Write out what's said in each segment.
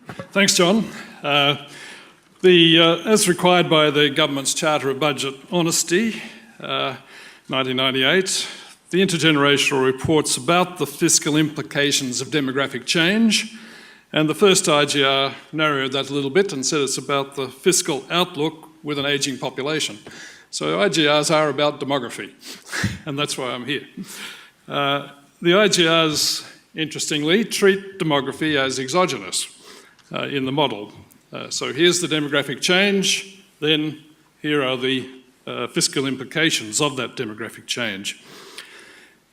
Thanks, John. As required by the government's Charter of Budget Honesty, 1998, the Intergenerational reports about the fiscal implications of demographic change, and the first IGR narrowed that a little bit and said it's about the fiscal outlook with an ageing population. So IGRs are about demography, and that's why I'm here. The IGRs, interestingly, treat demography as exogenous in the model. So here's the demographic change, then here are the fiscal implications of that demographic change.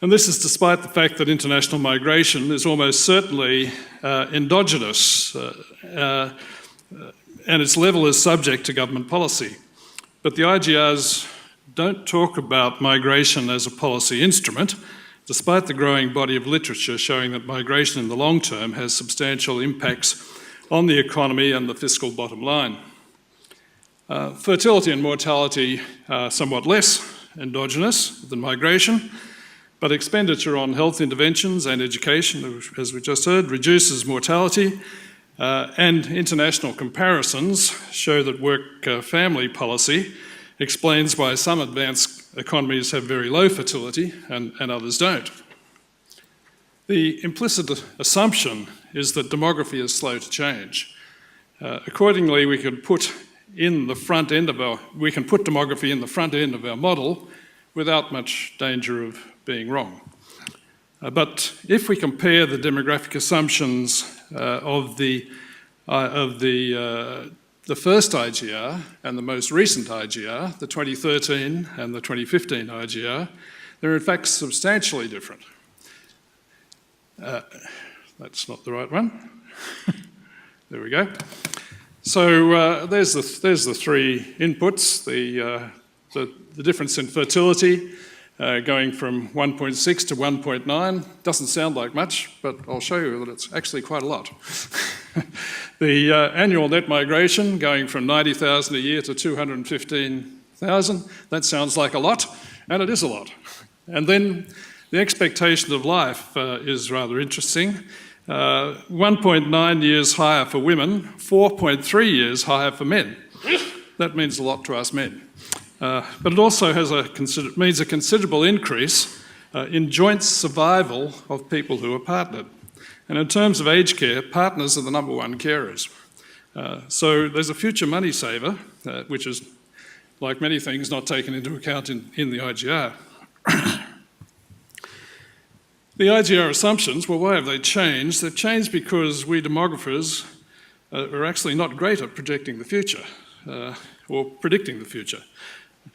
And this is despite the fact that international migration is almost certainly endogenous and its level is subject to government policy. But the IGRs don't talk about migration as a policy instrument, despite the growing body of literature showing that migration in the long term has substantial impacts on the economy and the fiscal bottom line. Fertility and mortality are somewhat less endogenous than migration, but expenditure on health interventions and education, as we just heard, reduces mortality, and international comparisons show that work-family policy explains why some advanced economies have very low fertility and others don't. The implicit assumption is that demography is slow to change. Accordingly, we can put demography in the front end of our model without much danger of being wrong. But if we compare the demographic assumptions of the first IGR and the most recent IGR, the 2013 and the 2015 IGR, they're in fact substantially different. That's not the right one. There we go. So there's the three inputs, the difference in fertility going from 1.6 to 1.9. Doesn't sound like much, but I'll show you that it's actually quite a lot. The annual net migration going from 90,000 a year to 215,000, that sounds like a lot, and it is a lot. And then the expectation of life is rather interesting. 1.9 years higher for women, 4.3 years higher for men. That means a lot to us men. But it also means a considerable increase in joint survival of people who are partnered. And in terms of aged care, partners are the number one carers. So there's a future money saver, which is, like many things, not taken into account in the IGR. The IGR assumptions, well, why have they changed? They've changed because we demographers are actually not great at projecting the future, or predicting the future.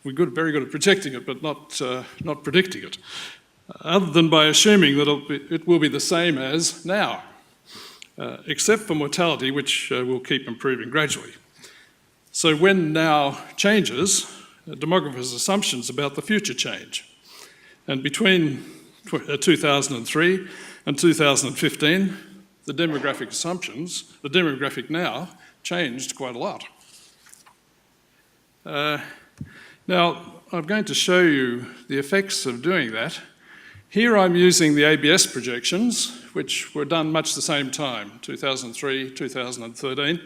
We're very good at projecting it, but not predicting it, other than by assuming that it will be the same as now, except for mortality, which will keep improving gradually. So when now changes, demographers' assumptions about the future change. And between 2003 and 2015, the demographic assumptions, the demographic now, changed quite a lot. Now, I'm going to show you the effects of doing that. Here I'm using the ABS projections, which were done much the same time, 2003, 2013,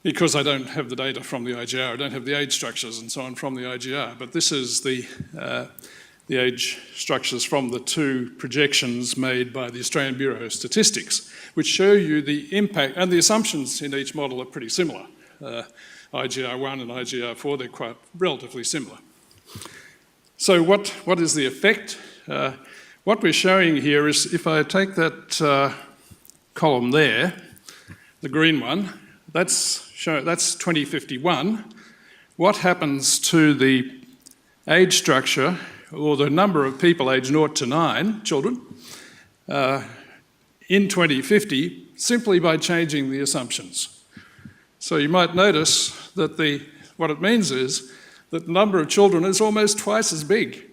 because I don't have the data from the IGR. I don't have the age structures and so on from the IGR, but this is the age structures from the two projections made by the Australian Bureau of Statistics, which show you the impact, and the assumptions in each model are pretty similar. IGR1 and IGR4, they're quite relatively similar. So what is the effect? What we're showing here is, if I take that column there, the green one, that's 2051. What happens to the age structure, or the number of people aged 0 to 9, children, in 2050, simply by changing the assumptions? So you might notice that what it means is that the number of children is almost twice as big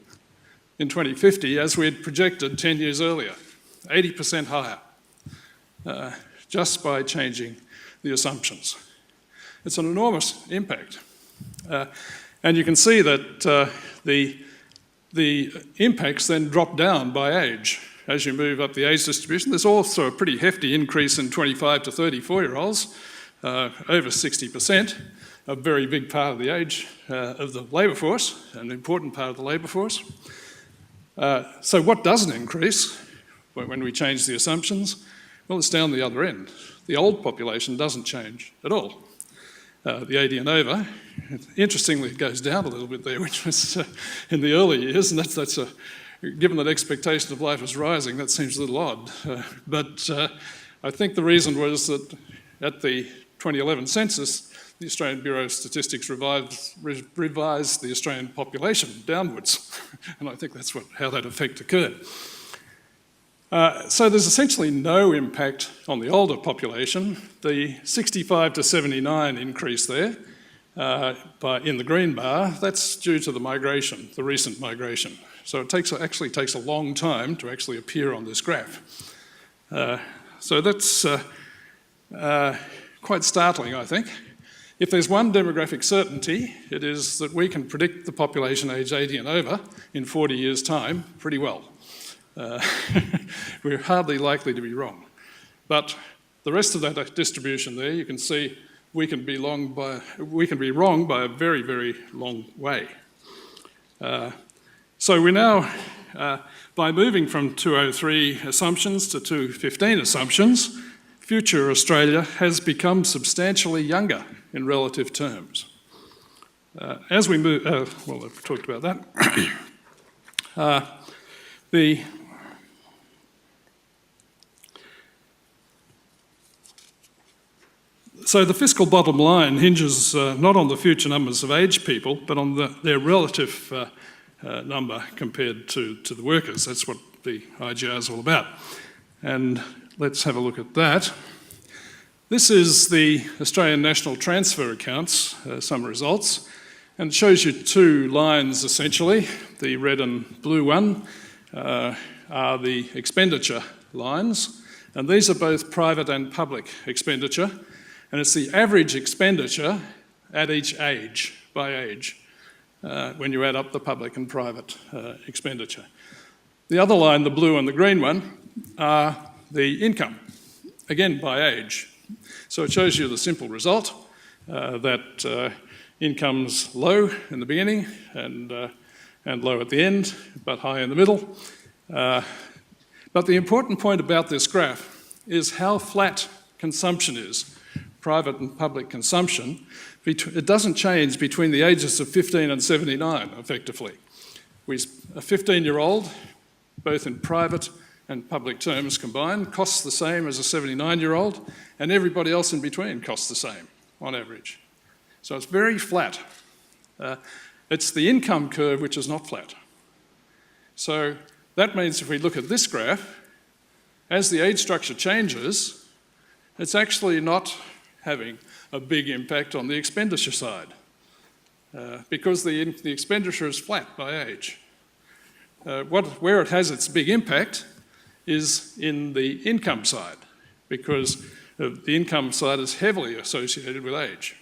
in 2050 as we had projected 10 years earlier, 80% higher, just by changing the assumptions. It's an enormous impact. And you can see that the impacts then drop down by age. as you move up the age distribution. There's also a pretty hefty increase in 25 to 34-year-olds, over 60%, a very big part of the age of the labour force, an important part of the labour force. So what doesn't increase when we change the assumptions? Well, it's down the other end. The old population doesn't change at all. The 80 and over, interestingly, it goes down a little bit there, which was in the early years, and that's given that expectation of life is rising, that seems a little odd. But I think the reason was that at the 2011 census, the Australian Bureau of Statistics revised the Australian population downwards, and I think that's how that effect occurred. So there's essentially no impact on the older population. The 65 to 79 increase there in the green bar, that's due to the migration, the recent migration. So it actually takes a long time to actually appear on this graph. So that's quite startling, I think. If there's one demographic certainty, it is that we can predict the population aged 80 and over in 40 years' time pretty well. We're hardly likely to be wrong. But the rest of that distribution there, you can see we can be wrong by a very, very long way. So we're now, by moving from 203 assumptions to 215 assumptions, future Australia has become substantially younger in relative terms. As we move, well, I've talked about that. So the fiscal bottom line hinges not on the future numbers of aged people, but on their relative number compared to the workers. That's what the IGR is all about. And let's have a look at that. This is the Australian National Transfer Accounts, some results, and it shows you two lines essentially. The red and blue one are the expenditure lines, and these are both private and public expenditure, and it's the average expenditure at each age, by age, when you add up the public and private expenditure. The other line, the blue and the green one, are the income, again by age. So it shows you the simple result that income's low in the beginning and low at the end, but high in the middle. But the important point about this graph is how flat consumption is, private and public consumption. It doesn't change between the ages of 15 and 79, effectively. A 15-year-old, both in private and public terms combined, costs the same as a 79-year-old, and everybody else in between costs the same, on average. So it's very flat. It's the income curve which is not flat. So that means if we look at this graph, as the age structure changes, it's actually not having a big impact on the expenditure side because the expenditure is flat by age. Where it has its big impact is in the income side, because the income side is heavily associated with age.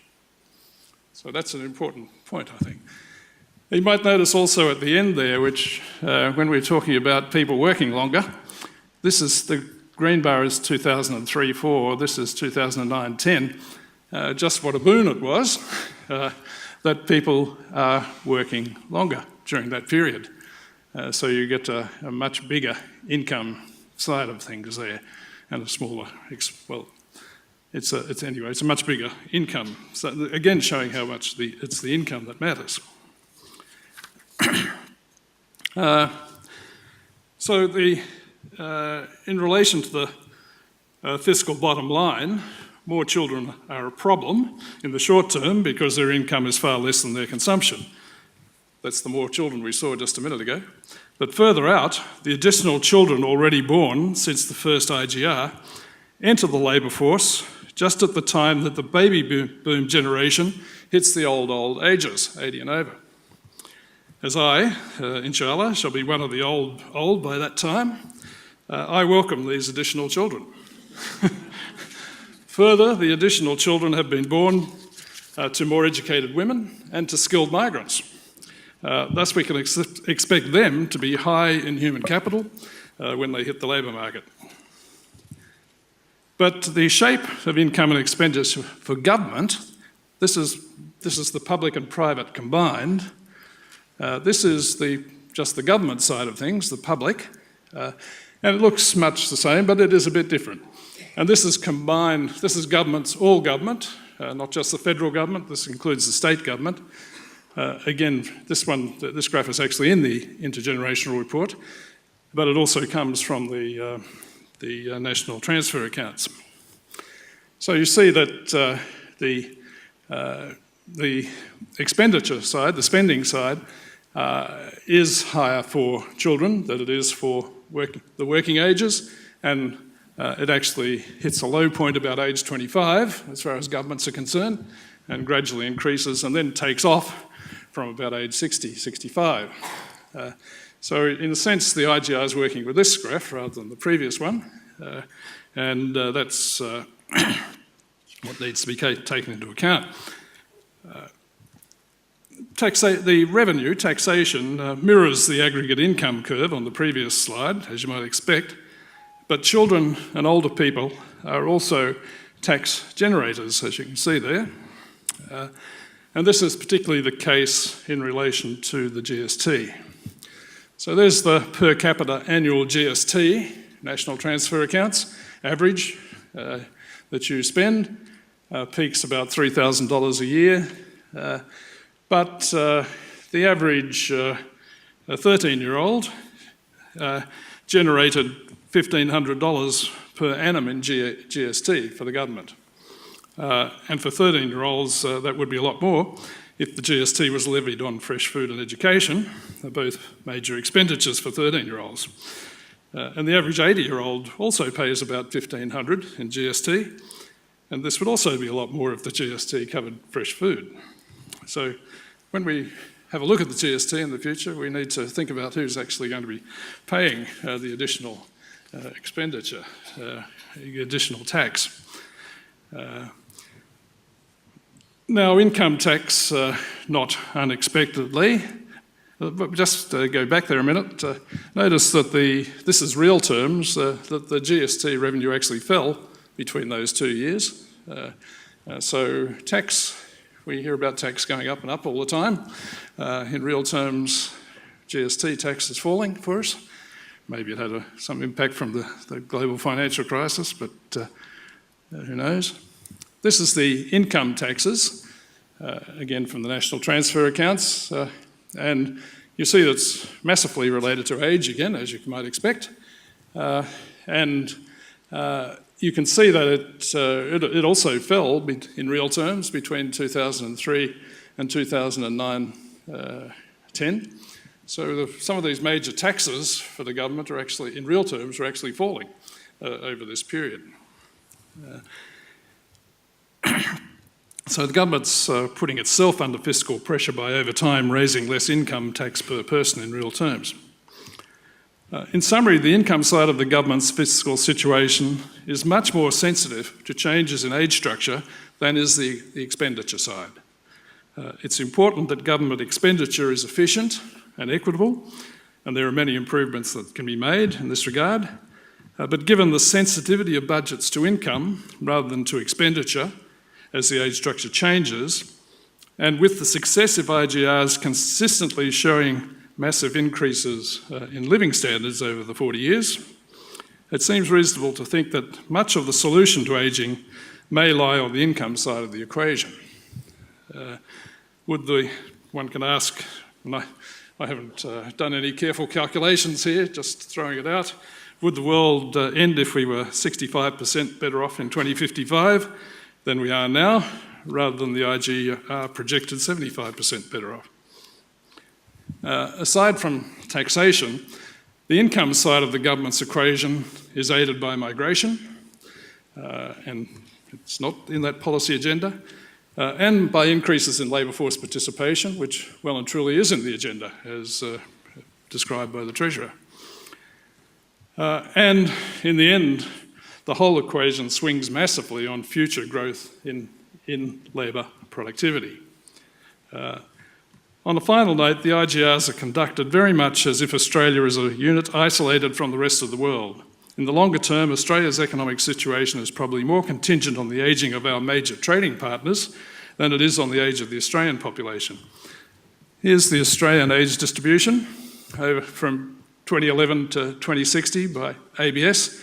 So that's an important point, I think. You might notice also at the end there, which when we're talking about people working longer, this is the green bar is 2003-4, this is 2009-10. Just what a boon it was that people are working longer during that period. So you get a much bigger income side of things there, and a smaller, well, it's a much bigger income. So again, showing how much it's the income that matters. So in relation to the fiscal bottom line, more children are a problem in the short term because their income is far less than their consumption. That's the more children we saw just a minute ago. But further out, the additional children already born since the first IGR enter the labour force just at the time that the baby boom generation hits the old ages, 80 and over. As I, inshallah, shall be one of the old by that time, I welcome these additional children. Further, the additional children have been born to more educated women and to skilled migrants. Thus, we can expect them to be high in human capital when they hit the labour market. But the shape of income and expenditure for government, this is the public and private combined. This is just the government side of things, the public, and it looks much the same, but it is a bit different. And this is combined, this is all government, not just the federal government, this includes the state government. Again, this graph is actually in the Intergenerational report, but it also comes from the national transfer accounts. So you see that the expenditure side, the spending side, is higher for children than it is for the working ages, and it actually hits a low point about age 25 as far as governments are concerned, and gradually increases and then takes off from about age 60, 65. So in a sense, the IGR is working with this graph rather than the previous one, and that's what needs to be taken into account. The revenue taxation mirrors the aggregate income curve on the previous slide, as you might expect, but children and older people are also tax generators, as you can see there. And this is particularly the case in relation to the GST. So there's the per capita annual GST, national transfer accounts, average that you spend, peaks about $3,000 a year. But the average 13-year-old generated $1,500 per annum in GST for the government. And for 13-year-olds, that would be a lot more if the GST was levied on fresh food and education, both major expenditures for 13-year-olds. And the average 80-year-old also pays about $1,500 in GST, and this would also be a lot more if the GST covered fresh food. So when we have a look at the GST in the future, we need to think about who's actually going to be paying the additional expenditure, the additional tax. Now, income tax, not unexpectedly, but just go back there a minute, notice that this is real terms, that the GST revenue actually fell between those 2 years. So tax, we hear about tax going up and up all the time. In real terms, GST tax is falling for us. Maybe it had some impact from the global financial crisis, but who knows? This is the income taxes, again from the national transfer accounts, and you see that's massively related to age again, as you might expect, and you can see that it also fell in real terms between 2003 and 2009-10. So some of these major taxes for the government are actually, in real terms, are actually falling over this period. So the government's putting itself under fiscal pressure by over time raising less income tax per person in real terms. In summary, the income side of the government's fiscal situation is much more sensitive to changes in age structure than is the expenditure side. It's important that government expenditure is efficient and equitable, and there are many improvements that can be made in this regard. But given the sensitivity of budgets to income rather than to expenditure as the age structure changes, and with the successive IGRs consistently showing massive increases in living standards over the 40 years, it seems reasonable to think that much of the solution to ageing may lie on the income side of the equation. One can ask, and I haven't done any careful calculations here, just throwing it out, would the world end if we were 65% better off in 2055 than we are now, rather than the IGR projected 75% better off? Aside from taxation, the income side of the government's equation is aided by migration, and it's not in that policy agenda, and by increases in labour force participation, which well and truly is in the agenda, as described by the Treasurer. And in the end, the whole equation swings massively on future growth in labour productivity. On On a final note, the IGRs are conducted very much as if Australia is a unit isolated from the rest of the world. In the longer term, Australia's economic situation is probably more contingent on the ageing of our major trading partners than it is on the age of the Australian population. Here's the Australian age distribution from 2011 to 2060 by ABS.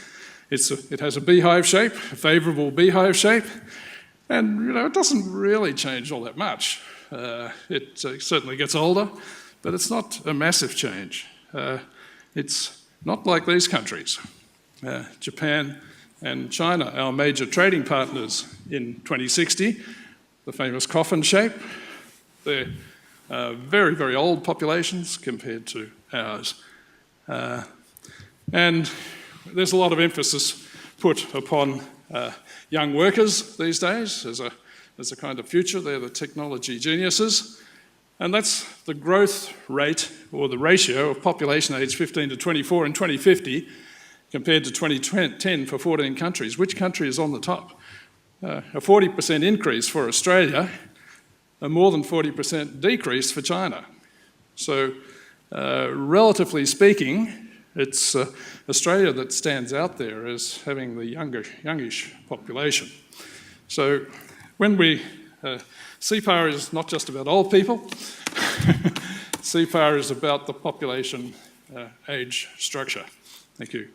It has a beehive shape, a favourable beehive shape, and it doesn't really change all that much. It certainly gets older, but it's not a massive change. It's not like these countries. Japan and China, our major trading partners in 2060, the famous coffin shape. They're very, very old populations compared to ours. And there's a lot of emphasis put upon young workers these days as a kind of future. They're the technology geniuses. And that's the growth rate, or the ratio of population age 15 to 24 in 2050 compared to 2010 for 14 countries. Which country is on the top? A 40% increase for Australia, a more than 40% decrease for China. So, relatively speaking, it's Australia that stands out there as having the youngish population. So, when CEPAR is not just about old people, CEPAR is about the population age structure. Thank you.